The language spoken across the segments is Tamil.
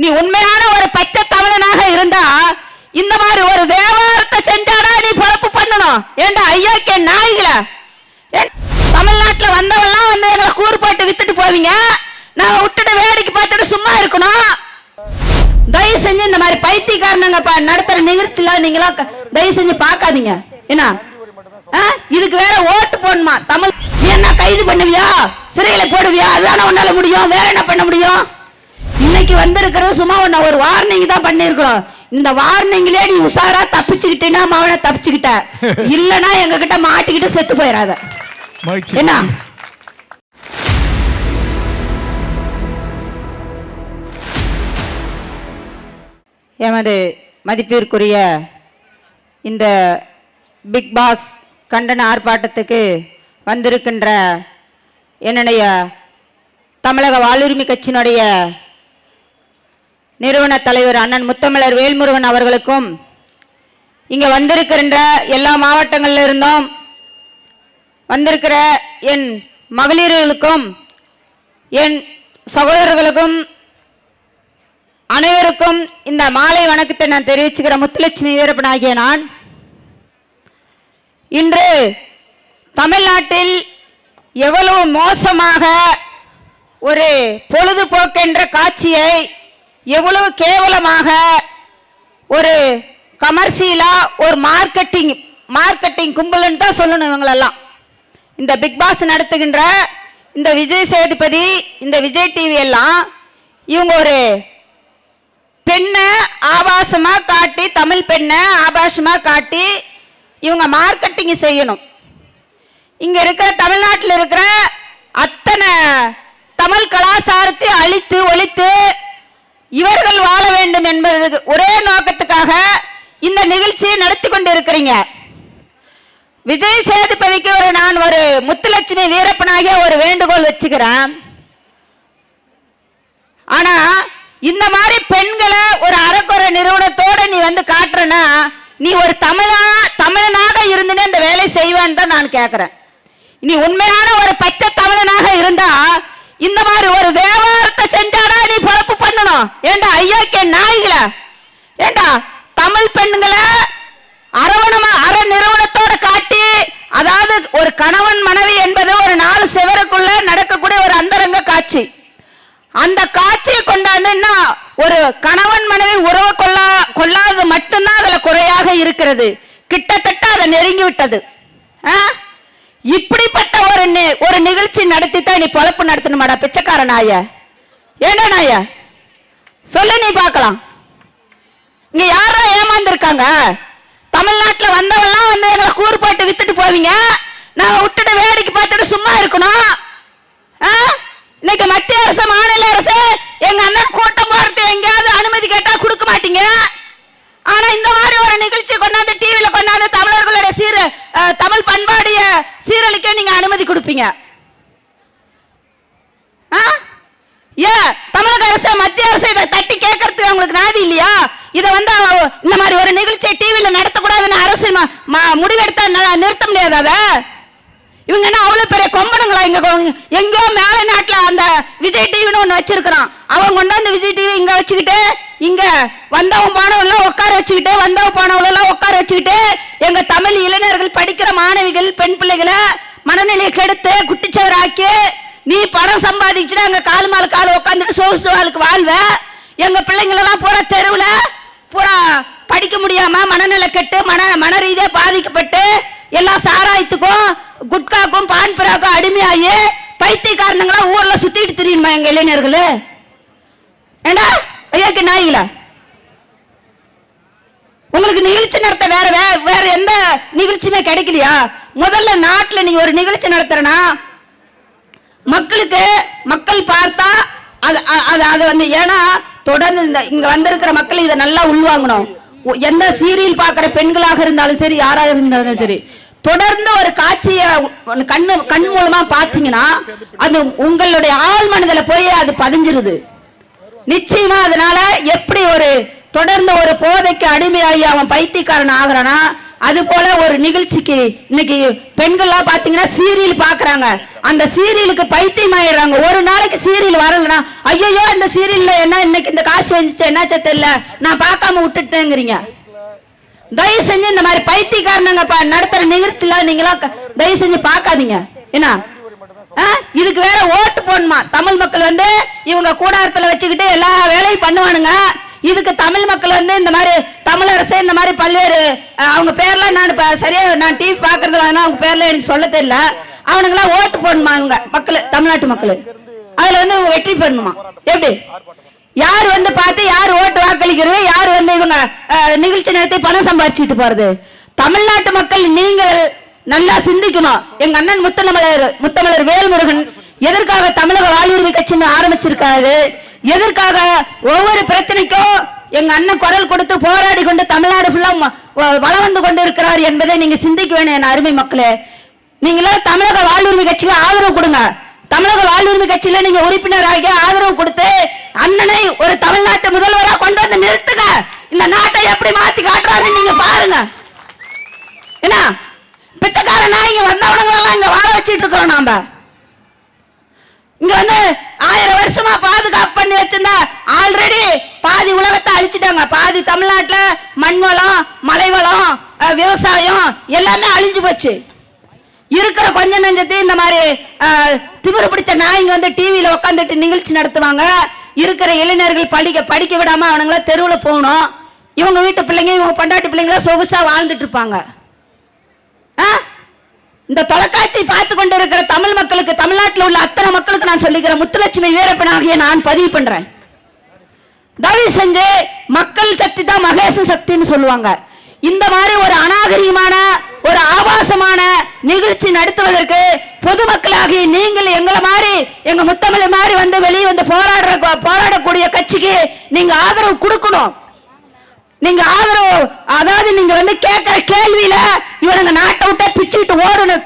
நீ உண்மையான ஒரு பச்சை தமிழனாக இருந்தா இந்த மாதிரி ஒரு வியாபாரத்தை செஞ்சாடா நீ பொழப்பு பண்ணணும். ஏண்டா ஐயாக்கே நாய்கள தமிழ்நாட்டுல வந்தவெல்லாம் வந்து எங்களை கூறு போட்டு வித்துட்டு போவீங்க, நாங்க விட்டுட்டு வேடிக்கை பார்த்துட்டு சும்மா இருக்கணும். தயவு செஞ்சு இந்த மாதிரி பைத்தியக்காரனுங்க நடத்துற நிகழ்ச்சியில நீங்களா தயவு செஞ்சு பார்க்காதீங்க. என்ன இதுக்கு வேற ஓட்டு போடணுமா? தமிழ் என்ன கைது பண்ணுவியா, சிறையில போடுவியா? அதுதானே உன்னால முடியும், வேற என்ன பண்ண முடியும்? இன்னைக்கு வந்திருக்கிறது சும்மா ஒன்ன ஒரு வார்னிங் தான் பண்ணிருக்கிறோம். இந்த வார்னிங்லயே நீ உஷாரா தப்பிச்சுக்கிட்டேன்னா அவனை தப்பிச்சுக்கிட்ட, இல்லனா எங்க கிட்ட மாட்டிக்கிட்டு செத்து போயிடாத. என்ன எமது மதிப்பிற்குரிய இந்த பிக் பாஸ் கண்டன ஆர்ப்பாட்டத்துக்கு வந்திருக்கின்ற என்னுடைய தமிழக வாழ்வுரிமை கட்சியினுடைய நிறுவன தலைவர் அண்ணன் முத்தமிழர் வேல்முருகன் அவர்களுக்கும், இங்கே வந்திருக்கின்ற எல்லா மாவட்டங்களில் இருந்தும் வந்திருக்கிற என் மகளிர்களுக்கும் என் சகோதரர்களுக்கும் அனைவருக்கும் இந்த மாலை வணக்கத்தை நான் தெரிவிச்சுக்கிற முத்துலட்சுமி வீரப்பன் ஆகிய நான் இன்று தமிழ்நாட்டில் எவ்வளவு மோசமாக ஒரு பொழுதுபோக்கென்ற காட்சியை, எவ்வளவு கேவலமாக ஒரு கமர்ஷியலா ஒரு மார்க்கெட்டிங் கும்பல்னு தான் சொல்லணும் இவங்களெல்லாம். இந்த பிக் பாஸ் நடத்துகின்ற இந்த விஜய் சேதுபதி, இந்த விஜய் டிவி எல்லாம் இவங்க ஒரு பெண்ணை ஆபாசமா காட்டி, தமிழ் பெண்ணை ஆபாசமா காட்டி இவங்க மார்க்கெட்டிங் செய்யணும். இங்க இருக்கிற தமிழ்நாட்டில் இருக்கிற அத்தனை தமிழ் கலாச்சாரத்தை அழித்து ஒழித்து இவர்கள் வாழ வேண்டும் என்பது ஒரே நோக்கத்துக்காக இந்த நிகழ்ச்சியை நடத்தி கொண்டு இருக்கிறீங்க. விஜய் சேதுபதிக்கு நான் ஒரு முத்துலட்சுமி வீரப்பனாகிய ஒரு வேண்டுகோள் வச்சுக்கிறேன். ஆனா இந்த மாதிரி பெண்களை ஒரு அறக்குறை நிறுவனத்தோட நீ வந்து காட்டுறனா, நீ ஒரு தமிழனாக இருந்துன்னு இந்த வேலை செய்வான்னு தான் நான் கேட்கிறேன். நீ உண்மையான ஒரு பச்சை தமிழனாக இருந்தா இந்த மாதிரி ஒரு வியாபாரத்தை செஞ்சாடா நீ பொழப்பு பண்ணணும். ஏண்டா ஐயாக்கே நாய்கள, ஏண்டா தமிழ் பெண்களை அற நிறுவனத்தோட காட்டி, அதாவது ஒரு கணவன் மனைவி என்பது ஒரு 4 செவருக்குள்ள நடக்கக்கூடிய ஒரு அந்தரங்க காட்சி. அந்த காட்சியை கொண்டாந்து ஒரு கணவன் மனைவி உறவு கொள்ளாதது மட்டும்தான் அதுல குறையாக இருக்கிறது. கிட்டத்தட்ட அதை நெருங்கி விட்டது. இப்படிப்பட்ட ஒரு நிகழ்ச்சி நடத்தித்தான் நீ பொழப்பு நடத்தணுமாடா பிச்சைக்கார நாய? ஏண்டா நாய சொல்ல நீ பார்க்கலாம். இங்க யாரா ஏமாந்துருக்காங்க? தமிழ்நாட்டுல வந்தவெல்லாம் வந்து எங்களை கூறு போட்டு வித்துட்டு போவீங்க, நாங்க விட்டுட்டு வேடிக்கை பார்த்துட்டு சும்மா இருக்கணும். இன்னைக்கு மத்திய அரசு மாநில அரசு எங்க அண்ணன் கூட்டம் போறது எங்கேயாவது அனுமதி கேட்டா கொடுக்க மாட்டீங்க. ஆனா இந்த மாதிரி ஒரு நிகழ்ச்சி கொண்டாந்து டிவியில கொண்டாந்து தமிழர்களுடைய தமிழ் பண்பாடிய சீரழிக்க நீங்க அனுமதி கொடுப்பீங்க. தமிழக அரசு மத்திய அரசு இதை தட்டி கேட்கறதுக்கு அவங்களுக்கு நாதி இல்லையா? இதை வந்து இந்த மாதிரி ஒரு நிகழ்ச்சியை டிவியில நடத்தக்கூடாதுன்னு அரசு முடிவெடுத்தா நிறுத்த முடியாத? இவங்க என்ன அவ்வளவு பெரிய கொம்பனுங்களா? எங்கோ மேல நாட்டுல அந்த விஜய் டிவின்னு ஒண்ணு வச்சிருக்கிறான், அவன் கொண்டாந்து விஜய் டிவி இங்க வச்சுக்கிட்டு, இங்க வந்தவன் போனவெல்லாம் உட்கார வச்சுக்கிட்டு, வந்தவன் போனவெல்லாம் உட்கார வச்சுக்கிட்டு எங்க தமிழ் இளைஞர்கள் படிக்கிற மாணவிகள் பெண் பிள்ளைகளை மனநிலையை கெடுத்து குட்டிச்சவராக்கி நீ பணம் சம்பாதிச்சுட்டு அங்க கால் மேல கால் உட்காந்துட்டு சோசுவாளுக்கு வாழ்வ. எங்க பிள்ளைங்களெல்லாம் பூரா தெருவுல பூரா படிக்க முடியாம மனநிலை கெட்டு மன ரீதியா பாதிக்கப்பட்டு எல்லாம் சாராயத்துக்கும் குட்காக்கும் பான் பிராக்கும் அடிமையாகி பைத்தியக்காரனுங்களா ஊர்ல சுத்திட்டு தெரியுமா எங்க இளைஞர்கள்? ஏண்டா ஐயாக்கு நாயில உங்களுக்கு நிகழ்ச்சி நடத்த வேற எந்த நிகழ்ச்சியுமே கிடைக்கலையா? முதல்ல நாட்டுல நீங்க ஒரு நிகழ்ச்சி நடத்துறனா மக்கள் பார்த்தா அது வந்து, ஏன்னா தொடர்ந்து இங்க வந்திருக்கிற மக்கள் இதை நல்லா உள்வாங்கணும். எந்த சீரியல் பார்க்கிற பெண்களாக இருந்தாலும் சரி, யாராக இருந்தாலும் சரி, தொடர்ந்து ஒரு காட்சியை கண் மூலமா பாத்தீங்கன்னா அது உங்களுடைய ஆள் மனதில் போய் அது பதிஞ்சிருது நிச்சயமா. அதனால எப்படி ஒரு தொடர்ந்து ஒரு போதைக்கு அடிமையாகி அவன் பைத்தியக்காரன் ஆகிறானா, அது போல ஒரு நிகழ்ச்சிக்கு இன்னைக்கு பெண்கள்லாம் பாத்தீங்கன்னா சீரியல் பாக்குறாங்க. அந்த சீரியலுக்கு பைத்தியம் ஆயிடுறாங்க. ஒரு நாளைக்கு சீரியல் வரலன்னா ஐயோ இந்த சீரியல்ல என்ன இன்னைக்கு இந்த காசு வந்துச்சு என்னாச்சா தெரியல நான் பார்க்காம விட்டுட்டேங்கிறீங்க. தயவு செஞ்சு இந்த மாதிரி பைத்தியக்காரனுங்க நடத்துற நிகழ்ச்சியில நீங்களாம் தயவு செஞ்சு பார்க்காதீங்க. என்ன இதுக்கு வேற ஓட்டு போடணுமா? தமிழ் மக்கள் வந்து இவங்க கூடாரத்துல வச்சுக்கிட்டு எல்லா வேலையும் பண்ணுவானுங்க. இதுக்கு தமிழ் மக்கள் வந்து இந்த மாதிரி தமிழரசு இந்த மாதிரி பல்வேறு அவங்க பேர்லாம் நான் சரியா நான் டிவி பாக்குறது அவங்க பேர்ல எனக்கு சொல்ல தெரியல. அவனுங்கெல்லாம் ஓட்டு போடணுமா? அவங்க மக்கள் தமிழ்நாட்டு மக்கள் அதுல வந்து வெற்றி பெறணுமா? எப்படி யார் வந்து பார்த்து யார் ஓட்டு வாக்களிக்கிறது, யார் வந்து இவங்க நிகழ்ச்சி நடத்தி பணம் சம்பாதிச்சுட்டு போறது? தமிழ்நாட்டு மக்கள் நீங்கள் நல்லா சிந்திக்கணும். எங்க அண்ணன் முத்தமிழர் வேல்முருகன் எதற்காக தமிழக வாழ்வுரிமை கட்சின்னு ஆரம்பிச்சிருக்காரு, எதற்காக ஒவ்வொரு பிரச்சனைக்கும் எங்க அண்ணன் குரல் கொடுத்து போராடி கொண்டு தமிழ்நாடு ஃபுல்லா வளம் வந்து கொண்டு இருக்கிறார் என்பதை நீங்க சிந்திக்க வேணும். என் அருமை மக்களே, நீங்களே தமிழக வாழ்வுரிமை கட்சிக்கு ஆதரவு கொடுங்க. தமிழக வாழ்வுரிமை கட்சியில நீங்க உறுப்பினராக ஆதரவு கொடுத்து அண்ணனை ஒரு தமிழ்நாட்டு முதல்வராக கொண்டு வந்து நிறுத்துங்க. இந்த நாட்டை எப்படி மாத்தி காட்டுறாருன்னு நீங்க பாருங்க. என்ன பிச்சைக்காரனா இங்க வந்தவனங்களெல்லாம் இங்க வாழ வச்சிட்டு இருக்கிறோம். நாம இங்க வந்து 1000 வருஷமா பாதுகாப்பு பண்ணி வச்சிருந்தா ஆல்ரெடி பாதி உலகத்தை அழிச்சிட்டாங்க. பாதி தமிழ்நாட்டுல மண் வளம், மலை வளம், விவசாயம் எல்லாமே அழிஞ்சு போச்சு. இருக்கிற கொஞ்ச நெஞ்சத்தையும் இந்த மாதிரி திமிரு பிடிச்ச நாய்ங்க வந்து டிவியில உட்காந்துட்டு நிகழ்ச்சி நடத்துவாங்க. இருக்கிற இளைஞர்கள் படிக்க விடாம அவனுங்கள தெருவில் போகணும். இவங்க வீட்டு பிள்ளைங்க இவங்க பண்டாட்டி பிள்ளைங்கள சொகுசா வாழ்ந்துட்டு இருப்பாங்க. இந்த தொலைக்காட்சி பார்த்து கொண்டு இருக்கிற தமிழ் மக்களுக்கு, தமிழ்நாட்டில் உள்ள அத்தனை மக்களுக்கு நான் சொல்லிக்கிறேன், முத்துலட்சுமி வீரப்பனாகிய நான் பதிவு பண்றேன். தயவு செஞ்சு மக்கள் சக்தி தான் மகேச சக்தின்னு சொல்லுவாங்க. இந்த மாதிரி ஒரு அநாகரிகமான ஒரு ஆபாசமான நிகழ்ச்சி நடத்துவதற்கு பொதுமக்களாகி நீங்கள் எங்களை மாதிரி எங்க முத்தமிழ் மாதிரி வந்து வெளியே வந்து போராடக்கூடிய கட்சிக்கு நீங்க ஆதரவு கொடுக்கணும். நீங்க ஆதரவு, அதாவது நீங்க வந்து கேட்கிற கேள்வியில இவனுங்க நாட்டை விட்ட பிச்சுட்டு ஓடணும்.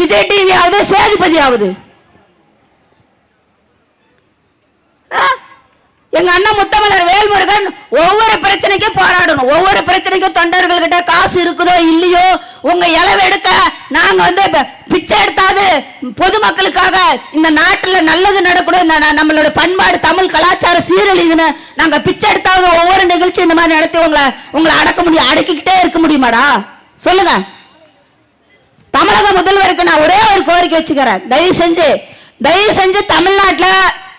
விஜய் டிவி ஆகுது, சேதுபதி ஆகுது. எங்க அண்ணன் முத்தமிழர் வேல்முருகன் ஒவ்வொரு பிரச்சனைக்கும் போராடணும். ஒவ்வொரு பிரச்சனைக்கும் தொண்டர்கள் கிட்ட காசு இருக்குதோ இல்லையோ உங்க இளவு எடுக்க நாங்க வந்து பிச்சை எடுத்தாது பொதுமக்களுக்காக இந்த நாட்டுல நல்லது நடக்கணும், நம்மளோட பண்பாடு தமிழ் கலாச்சார சீரழிதுன்னு நாங்க பிச்சை எடுத்தாவது ஒவ்வொரு நிகழ்ச்சி இந்த மாதிரி நடத்தி உங்களை அடக்க முடியும். அடக்கிக்கிட்டே இருக்க முடியுமாடா சொல்லுங்க. தமிழக முதல்வருக்கு நான் ஒரே ஒரு கோரிக்கை வச்சுக்கிறேன். தயவு செஞ்சு தமிழ்நாட்டுல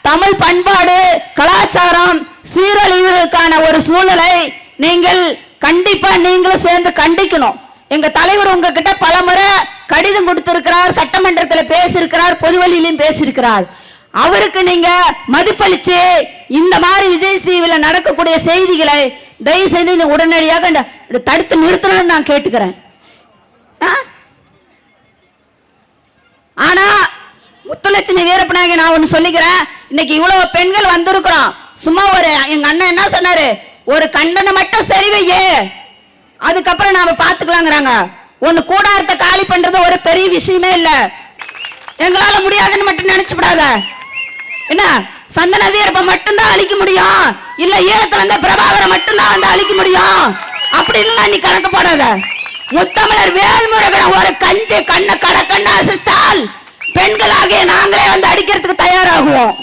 தமிழ் பண்பாடு கலாச்சாரம் சீரழிவதற்கான ஒரு சூழலை நீங்கள் கண்டிப்பா நீங்களும் சேர்ந்து கண்டிக்கணும். எங்க தலைவர் உங்ககிட்ட பலமுறை கடிதம் கொடுத்திருக்கிறார், சட்டமன்றத்தில் பேசியிருக்கிறார், பொதுவெளியிலும் பேசியிருக்கிறார். அவருக்கு நீங்க மதிப்பளிச்சு இந்த மாதிரி விஜய் டிவியில் நடக்கக்கூடிய செய்திகளை தயவு செய்து உடனடியாக தடுத்து நிறுத்தணும்னு நான் கேட்டுக்கிறேன். ஆனா முத்துலட்சுமி வீரப்பனாக நான் ஒண்ணு சொல்லிக்கிறேன். இன்னைக்கு இவ்வளவு பெண்கள் வந்திருக்கிறோம். சும்மா ஒரு எங்க அண்ணன் என்ன சொன்னாரு, ஒரு கண்டனம் மட்டும் சரி வையே, அதுக்கப்புறம் நாம பாத்துக்கலாங்கிறாங்க. ஒண்ணு கூடாரத்தை காலி பண்றது ஒரு பெரிய விஷயமே இல்ல. எங்களால முடியாதுன்னு மட்டும் நினைச்சுடாத. என்ன சந்தன வீரப்ப மட்டும்தான் அழிக்க முடியும், இல்ல ஈழத்துல இருந்த பிரபாகரை மட்டும்தான் வந்து அழிக்க முடியும் அப்படி இல்ல நீ கணக்கு போடாத. முத்தமிழர் வேல்முருகன் ஒரு கஞ்சி கண்ண அசிஸ்டால் பெண்களாகிய நாங்களே வந்து அடிக்கிறதுக்கு தயாராகுவோம்.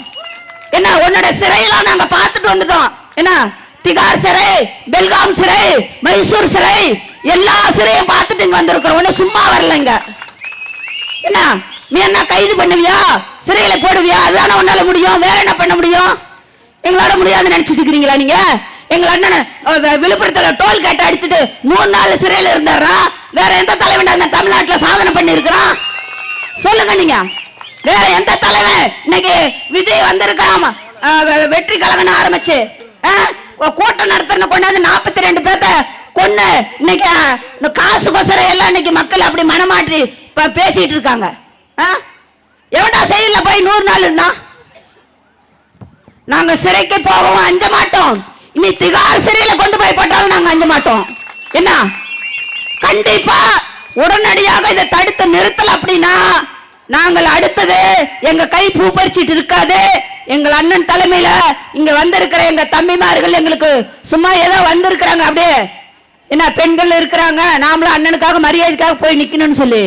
என்ன உன்னோட சிறையெல்லாம் நாங்க பார்த்துட்டு வந்துட்டோம். என்ன திகார் சிறை, பெல்காம் சிறை, மைசூர் சிறை எல்லா சிறையும் பார்த்துட்டு இங்க வந்திருக்கிறோம். ஒண்ணு சும்மா வரலைங்க. என்ன நீ என்ன கைது பண்ணுவியா, சிறையில போடுவியா? அதுதானே உன்னால முடியும், வேற என்ன பண்ண முடியும்? எங்களோட முடியாதுன்னு நினைச்சிட்டு இருக்கிறீங்களா நீங்க? எங்க அண்ணன் விழுப்புரத்துல டோல் கேட் அடிச்சுட்டு 3 நாள் சிறையில இருந்தாரா? வேற எந்த தலைவன் தமிழ்நாட்டுல சாதனை பண்ணி இருக்கிறான் சொல்லுங்க நீங்க? வேற எந்த தலைவன்? இன்னைக்கு விஜய் வந்திருக்காம வெற்றி கழகம் ஆரம்பிச்சு கூட்டம் நடத்துறன்னு கொண்டாந்து 42 பேர்த்த கொண்டு இன்னைக்கு காசு கொசர எல்லாம் இன்னைக்கு மக்கள் அப்படி மனமாற்றி பேசிட்டு இருக்காங்க. எவன்டா செயல போய் 100 நாள் இருந்தா? நாங்க சிறைக்கு போகவும் அஞ்ச மாட்டோம். இனி திகார் சிறையில கொண்டு போய் போட்டாலும் நாங்க அஞ்ச மாட்டோம். என்ன கண்டிப்பா உடனடியாக இதை தடுத்து நிறுத்தல அப்படின்னா நாங்கள் அடுத்தது எங்க கை பூ பறிச்சிட்டு இருக்காது. எங்கள் அண்ணன் தலைமையில இங்க வந்திருக்கிற எங்க தம்பிமார்கள் எங்களுக்கு சும்மா ஏதோ வந்திருக்கிறாங்க, அப்படியே என்ன பெண்கள் இருக்கிறாங்க, நாமளும் அண்ணனுக்காக மரியாதைக்காக போய் நிக்கணும்னு சொல்லி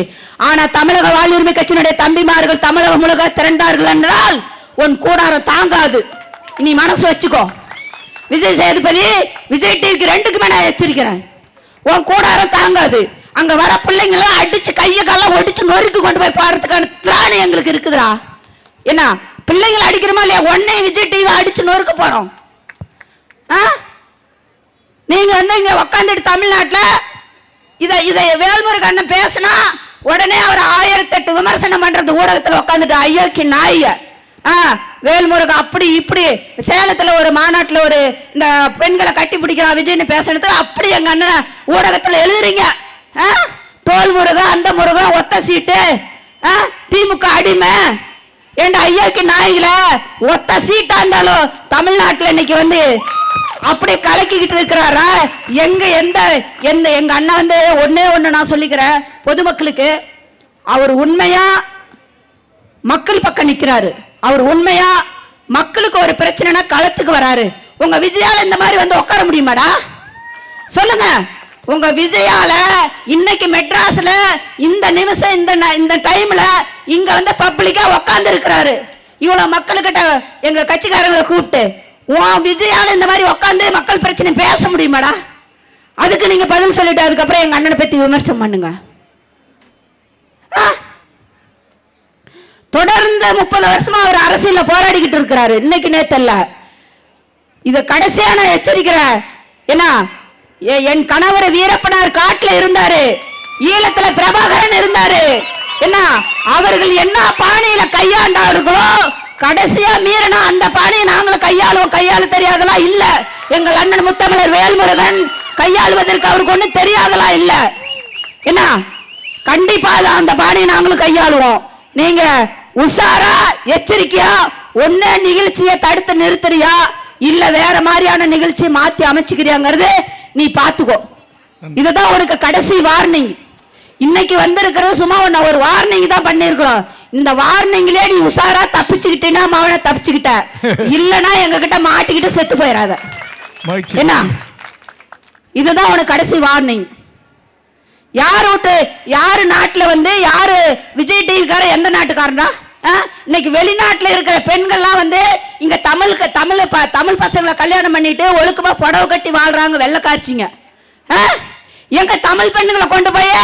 ஆனா தமிழக வாழ்வுரிமை கட்சியினுடைய தம்பிமார்கள் தமிழகம் முழுக்க திரண்டார்கள் என்றால் உன் கூடாரம் தாங்காது. நீ மனசு வச்சுக்கோ. விஜய் சேதுபதி, விஜய் டிவிக்கு ரெண்டுக்குமே நான் எச்சரிக்கிறேன். உன் கூடாரம் தாங்காது. அங்க வர பிள்ளைங்களாம் அடிச்சு கையை காலம் ஒடிச்சு நொறுக்கு கொண்டு போய் பாடுறதுக்கான திராணி எங்களுக்கு இருக்குதுடா. என்ன பிள்ளைங்களை அடிக்கிறோமா இல்லையா? உடனே விஜய் டிவி அடிச்சு நொறுக்க போறோம். நீங்க இங்க உக்காந்துட்டு தமிழ்நாட்டில் இதை வேல்முருகன் அண்ணன் பேசினா உடனே அவர் 1008 விமர்சனம் பண்றது ஊடகத்தில் உட்காந்துட்டு ஐயோக்கு நாய வேல்முருகன் அப்படி இப்படி சேலத்துல ஒரு மாநாட்டில் ஒரு இந்த பெண்களை கட்டி பிடிக்கிறா விஜய்னு பேசுறது அப்படி எங்க அண்ணன் ஊடகத்தில் எழுதுறீங்க. தோல் முருகன் அந்த முருகன் ஒத்த சீட்டு திமுக அடிமை ஏண்டா ஐயாக்கு நாய்கள ஒத்த சீட்டா இருந்தாலும் தமிழ்நாட்டில் இன்னைக்கு வந்து அப்படி கலக்கிக்கிட்டு இருக்கிறாரா? எங்க எந்த எந்த எங்க அண்ணன் வந்து ஒன்னே ஒண்ணு நான் சொல்லிக்கிறேன் பொதுமக்களுக்கு, அவர் உண்மையா மக்கள் பக்கம் நிக்கிறாரு. அவர் உண்மையா மக்களுக்கு ஒரு பிரச்சனைனா களத்துக்கு வராரு. உங்க விஜயால இந்த மாதிரி வந்து உட்கார முடியுமாடா? சொல்லுங்க. உங்க விஜயால இன்னைக்கு மெட்ராஸ்ல இந்த நிமிஷம் இந்த டைம்ல இங்க வந்து பப்ளிக்கா உட்கார்ந்து இருக்கிறாரு. இவ்வளவு மக்கள்கிட்ட எங்க கட்சிக்காரங்களை கூப்பிட்டு உன் விஜயால இந்த மாதிரி உட்காந்து மக்கள் பிரச்சனை பேச முடியுமாடா? அதுக்கு நீங்க பதில் சொல்லிட்டு அதுக்கப்புறம் எங்க அண்ணனை பத்தி விமர்சனம் பண்ணுங்க. தொடர்ந்து 30 வருஷமா அவர் அரசியல போராடிக்கிட்டு இருக்கிறாரு. இன்னைக்கு நேத்தல்ல, இது கடைசியான எச்சரிக்கிறேன். என்ன, என் கணவர் வீரப்பனார் காட்டுல இருந்தாரு, ஈழத்துல பிரபாகரன் இருந்தாரு. என்ன, அவர்கள் என்ன பாணியில கையாண்டார்களோ கடைசியா மீறினா அந்த பாணியை நாங்களும் கையாளுவோம். கையாள தெரியாதெல்லாம் இல்ல. எங்கள் அண்ணன் முத்தமிழர் வேல்முருகன் கையாளுவதற்கு அவருக்கு ஒண்ணு தெரியாதெல்லாம் இல்ல. என்ன, கண்டிப்பா அந்த பாணியை நாங்களும் கையாளுவோம். நீங்க உஷாரா எச்சரிக்கையா ஒன்ன நிகழ்ச்சியை தடுத்து நிறுத்துறியா இல்ல வேற மாதிரியான நிகழ்ச்சியை மாத்தி அமைச்சுக்கிறியாங்கிறது நீ பாத்துக்கோ. இதுதான் உனக்கு கடைசி வார்னிங். இன்னைக்கு வந்திருக்கிறது சும்மா ஒன்ன ஒரு வார்னிங் தான் பண்ணிருக்கிறோம். இந்த வார்னிங்லயே நீ உஷாரா தப்பிச்சுக்கிட்டீன்னா அவனை தப்பிச்சுக்கிட்ட, இல்லனா எங்க கிட்ட மாட்டிக்கிட்டு செத்து போயிடாத. என்ன, இதுதான் உனக்கு கடைசி வார்னிங். யாரு நாட்டுல வந்து யாரு விஜய் டிவிக்கார எந்த நாட்டுக்காரனா? இன்னைக்கு வெளிநாட்டுல இருக்கிற பெண்கள்லாம் வந்து இங்க தமிழ் பசங்களை கல்யாணம் பண்ணிட்டு ஒழுக்கமா புடவை கட்டி வாழ்றாங்க வெள்ளக்காட்சிங்க. எங்க தமிழ் பெண்களை கொண்டு போய்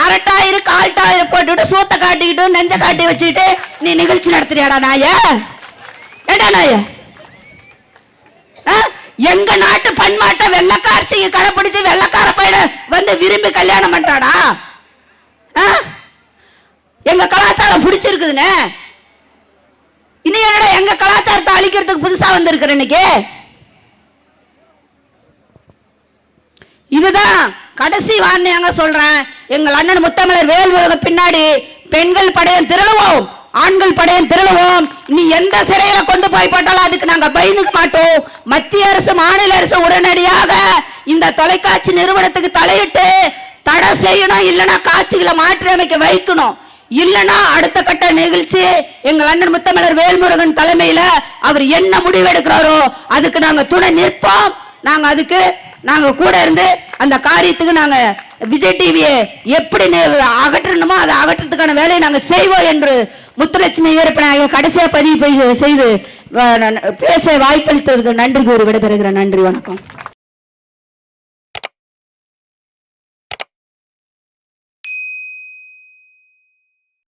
அரட்டாயிரு கால்டாயிரு போட்டுட்டு சூத்த காட்டிக்கிட்டு நெஞ்ச காட்டி வச்சுக்கிட்டு நீ நிகழ்ச்சி நடத்துறியாடா நாய? ஏடா நாய? எங்க நாட்டு பண்பாட்டை வெள்ளக்காரசிங்க கடைப்பிடிச்சு வெள்ளக்கார பையனை வந்து விரும்பி கல்யாணம் பண்றாடா? எங்க கலாச்சாரம் பிடிச்சிருக்குதுன்னு இனி என்னடா எங்க கலாச்சாரத்தை அழிக்கிறதுக்கு புதுசா வந்திருக்கிற இன்னைக்கு? இதுதான் கடைசி வார்த்தையாக சொல்றேன். எங்கள் அண்ணன் முத்தமிழர் வேல்முருகன் பின்னாடி பெண்கள் படையும் திரளுவோம், ஆண்கள் படையும் திரளுவோம். நீ எந்த சிறையில கொண்டு போய் போட்டாலும் அதுக்கு நாங்க பயந்துக்க மாட்டோம். மத்திய அரசு மாநில அரசு உடனடியாக இந்த தொலைக்காட்சி நிறுவனத்துக்கு தலையிட்டு தடை செய்யணும், இல்லைன்னா காட்சிகளை மாற்றி அமைக்க வைக்கணும். இல்லைன்னா அடுத்த கட்ட நிகழ்ச்சி எங்கள் அண்ணன் முத்தமிழர் வேல்முருகன் தலைமையில அவர் என்ன முடிவு எடுக்கிறாரோ அதுக்கு நாங்க துணை நிற்போம். நாங்க கூட இருந்து அந்த காரியத்துக்கு நாங்க விஜய் டிவியை எப்படி அகற்றணுமோ அதை அகற்றத்துக்கான வேலையை நாங்க செய்வோம் என்று முத்துலட்சுமி வீரப்பனாக கடைசியா பதிவு செய்து பேச வாய்ப்பளித்ததற்கு நன்றி கூறி விடைபெறுகிறேன். நன்றி, வணக்கம்.